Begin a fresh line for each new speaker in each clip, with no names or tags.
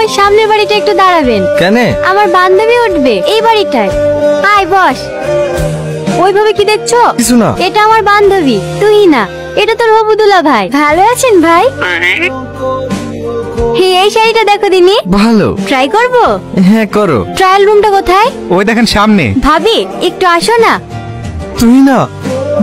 ওই সামনের বাড়িটা একটু দাঁড়াবেন।
কেন?
আমার বান্ধবী উঠবে এই বাড়িটায়। আয় বস। ওইভাবে কি দেখছো?
কিছু না।
এটা আমার বান্ধবী তুই না, এটা তোর হবুদুল্লাহ ভাই। ভালো আছেন ভাই? এই শাড়িটা দেখো দিনি।
ভালো।
ট্রাই করবো?
হ্যাঁ করো।
ট্রায়াল রুমটা কোথায়?
ওই দেখেন সামনে।
ভাবি একটু আসো না।
তুই না,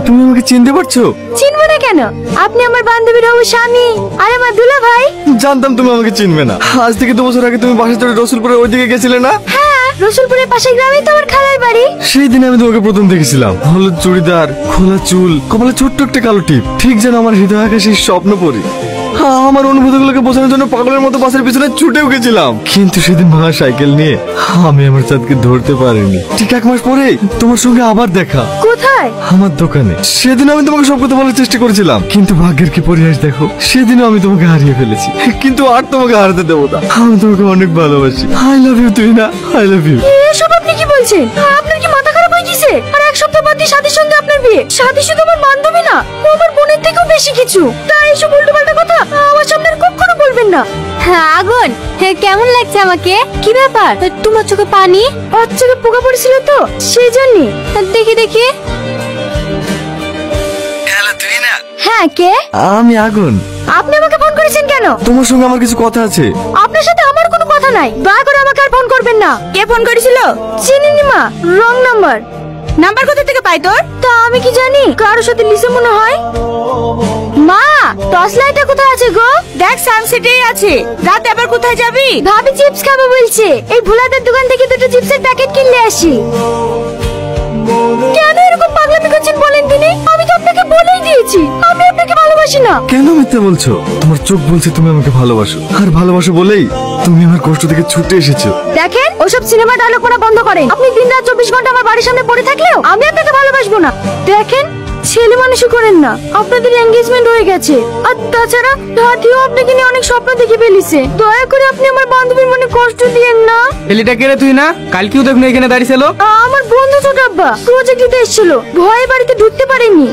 তুমি আমাকে চিনতে পারছো?
চিনবো না কেন? আপনি আমার বান্ধবীর হবু স্বামী আর আমার দুলা ভাই।
জানতাম তুমি আমাকে চিনবে না। আজ থেকে 2 বছর আগে তুমি বাসা চড়ে রসুলপুরের ওইদিকে গেছিলে না?
হ্যাঁ, রসুলপুরের পাশের গ্রামেই তো আমার খালার বাড়ি।
সেই দিন আমি তোমাকে প্রথম দেখেছিলাম। হলুদ চুড়িদার, খোলা চুল, কপালে ছোট্ট একটা কালো টিপ, ঠিক যেন আমার হৃদয় আকাশের স্বপ্ন পরি। আমার অনুভূতিগুলোকে বোঝানোর জন্য পাগলের মতো বাসের পিছনে ছুটেও গেছিলাম, কিন্তু সেদিন ভাঙা সাইকেল নিয়ে আমি আমার চাঁদকে ধরতে পারিনি। ঠিক 1 মাস পরে তোমার সঙ্গে আবার দেখা।
কোথায়?
আমার দোকানে। সেদিন আমি তোমাকে সব কথা বলার চেষ্টা করেছিলাম, কিন্তু ভাগ্যের কি পরিহাস দেখো, সেদিনও আমি তোমাকে হারিয়ে ফেলেছি। কিন্তু আর তোমাকে হারাতে দেবো না। আমি তোমাকে অনেক ভালোবাসি। আই লাভ ইউ তুই না, আই লাভ ইউ।
এসব আপনি কি বলছেন? আপনার কি মাথা খারাপ হয়ে গেছে? আর 1 সপ্তাহ বাদে সাথীর সঙ্গে আপনার বিয়ে। সাথী শুধু আমার বান্ধবী না, ও আমার বোনের থেকেও বেশি কিছু। তাই এসব উল্টোপাল্টা কথা আমার সামনে আর কখনো বলবেন না। হ্যাঁ আগুন, হ্যাঁ কেমন লাগছে আমাকে? কি ব্যাপার তোমার চোখে পানি? ওর চোখে পোকা পড়েছিল তো সেই জন্য। দেখি দেখি।
হ্যালো তুই না?
হ্যাঁ কে?
আমি আগুন।
আপনি আমাকে ফোন করেছেন কেন?
তোমার সঙ্গে আমার কিছু কথা আছে।
আপনার সাথে আমার কোনো কথা নাই। দয়া করে আমাকে আর ফোন করবেন না। কে ফোন করেছিল? চিনিনি মা, রং নাম্বার। নাম্বার কোথা থেকে পাই তোর? তা আমি কি জানি, কারোর সাথে লিসে মনে হয়। মা, টর্চ লাইটটা কোথায় আছে গো? দেখ সানসেটেই আছে। রাতে আবার কোথায় যাবি? ভাবি চিপস খাবো বলছে। এই ভুলাদের দোকান থেকে 2টো চিপসের প্যাকেট কিনলে আসি। কেন এরকম পাগলামি করছেন বলেন তিনি? আমি তো আপনাকে বলেই দিয়েছি আমি আপনাকে ভালোবাসি না।
কেন মিথ্যা বলছো? তোমার চোখ বলছে তুমি আমাকে ভালোবাসো, আর ভালোবাসো বলেই তুমি আমার কষ্ট থেকে ছুটে এসেছো।
দেখেন ওসব সিনেমা ডায়লগ করা বন্ধ করেন। আপনি দিনরাত 24 ঘন্টা আমার বাড়ির সামনে পড়ে থাকলেও আমি আপনাকে ভালোবাসবো না। দেখেন ছেলে মানুষই করেন না, আপনাদের এনগেজমেন্ট হয়ে গেছে। আর তাছাড়া হাতিও আপনাকে নিয়ে অনেক স্বপ্ন দেখে ফেলিছে। দয়া করে আপনি আমার বান্ধবীর মনে কষ্ট দিয়েন না।
এলিটা কে রে তুই না? কালকেও দেখুন এখানে দাঁড়িয়েছিল।
আমার বন্ধু ছোট আব্বা প্রজেক্ট দিতে এসেছিল, ভয়ে বাড়িতে ঢুকতে পারেনি।